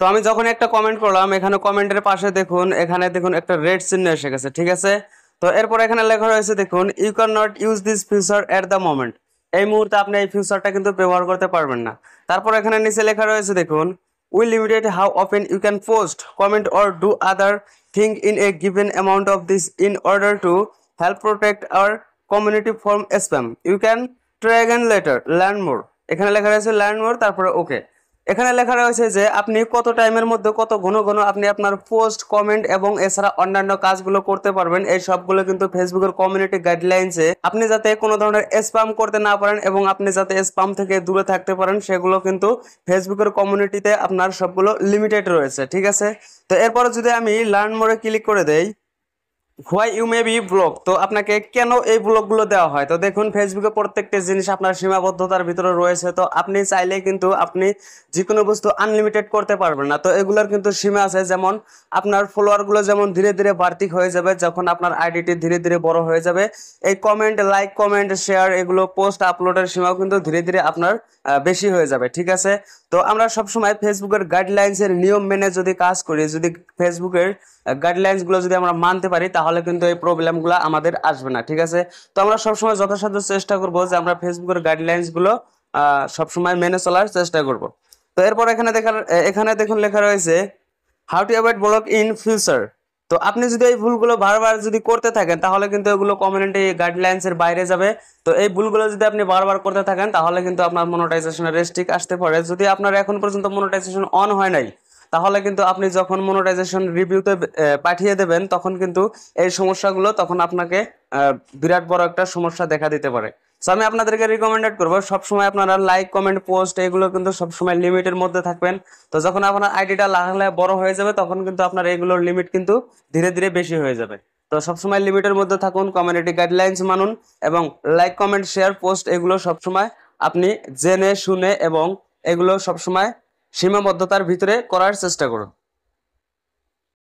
তো আমি যখন একটা কমেন্ট করলাম, এখানে কমেন্টের পাশে দেখুন, এখানে দেখুন একটা রেড চিহ্ন এসে গেছে, ঠিক আছে। তো এরপর এখানে লেখা রয়েছে দেখুন, you can not use this feature at the moment. এই মুহূর্তে আপনি এই ফিচারটা কিন্তু ব্যবহার করতে পারবেন না। তারপর এখানে নিচে লেখা রয়েছে দেখুন, we limited how often you can post, comment or do other thing in a given amount of this in order to help protect our community from spam. You can try again later, learn more. এখানে লেখা রয়েছে learn more, তারপরে ওকে। এখানে লেখা রয়েছে যে আপনি কত টাইমের মধ্যে কত ঘন ঘন আপনি আপনার পোস্ট, কমেন্ট এবং এছাড়া অন্যান্য কাজগুলো করতে পারবেন। এই সবগুলো কিন্তু ফেসবুকের কমিউনিটি গাইডলাইন্সে, আপনি যাতে কোনো ধরনের স্প্যাম করতে না পারেন এবং আপনি যাতে স্প্যাম থেকে দূরে থাকতে পারেন, সেগুলো কিন্তু ফেসবুকের কমিউনিটিতে আপনার সবগুলো লিমিটেড রয়েছে, ঠিক আছে। তো এরপরে যদি আমি লার্ন মোরে ক্লিক করে দেই, why you may be block, তো আপনাকে কেন এই ব্লকগুলো দেওয়া হয়? তো দেখুন, ফেসবুকে প্রত্যেকটা জিনিস আপনার সীমাবদ্ধতার ভিতরে রয়েছে। তো আপনি চাইলে কিন্তু আপনি যে কোনো বস্তু আনলিমিটেড করতে পারবেন না। তো এগুলোর কিন্তু সীমা আছে, যেমন আপনার ফলোয়ারগুলো যেমন ধীরে ধীরে বাড়তি হয়ে যাবে যখন আপনার আইডিটি ধীরে ধীরে বড় হয়ে যাবে, এই কমেন্ট, লাইক, কমেন্ট, শেয়ার, এগুলো পোস্ট আপলোডের সীমাও কিন্তু ধীরে ধীরে আপনার বেশি হয়ে যাবে, ঠিক আছে। তো আমরা সবসময় ফেসবুকের গাইডলাইন্সের নিয়ম মেনে যদি কাজ করি, যদি ফেসবুকের গাইডলাইন্স গুলো যদি আমরা মানতে পারি, তাহলে কিন্তু এই প্রবলেমগুলো আমাদের আসবে না, ঠিক আছে। তো আমরা সবসময় যথাসাধ্য চেষ্টা করব যে আমরা ফেসবুকের গাইডলাইন্স গুলো সবসময় মেনে চলার চেষ্টা করব। তো এরপর এখানে দেখুন লেখা রয়েছে, how to avoid block in future. তো আপনি যদি এই ভুলগুলো বারবার যদি করতে থাকেন, তাহলে কিন্তু এগুলো কমিউনিটি গাইডলাইন্স এর বাইরে যাবে। তো এই ভুলগুলো যদি আপনি বারবার করতে থাকেন, তাহলে কিন্তু আপনার মনিটাইজেশনের রেস্ট্রিক্ট আসতে পারে। যদি আপনার এখন পর্যন্ত মনিটাইজেশন অন হয় নাই, তাহলে কিন্তু আপনি যখন মনিটাইজেশন রিভিউতে পাঠিয়ে দেবেন, তখন কিন্তু এই সমস্যাগুলো তখন আপনাকে বিরাট বড় একটা সমস্যা দেখা দিতে পারে। সো আমি আপনাদেরকে রিকমেন্ডেড করবো, সবসময় আপনারা লাইক, কমেন্ট, পোস্ট এগুলো কিন্তু সবসময় লিমিটের মধ্যে থাকবেন। তো যখন আপনার আইডিটা লাগালে বড় হয়ে যাবে, তখন কিন্তু আপনার এগুলোর লিমিট কিন্তু ধীরে ধীরে বেশি হয়ে যাবে। তো সবসময় লিমিটের মধ্যে থাকুন, কমিউনিটি গাইডলাইন্স মানুন, এবং লাইক, কমেন্ট, শেয়ার, পোস্ট এগুলো সবসময় আপনি জেনে শুনে এবং এগুলো সবসময় সীমাবদ্ধতার ভিতরে করার চেষ্টা করুন।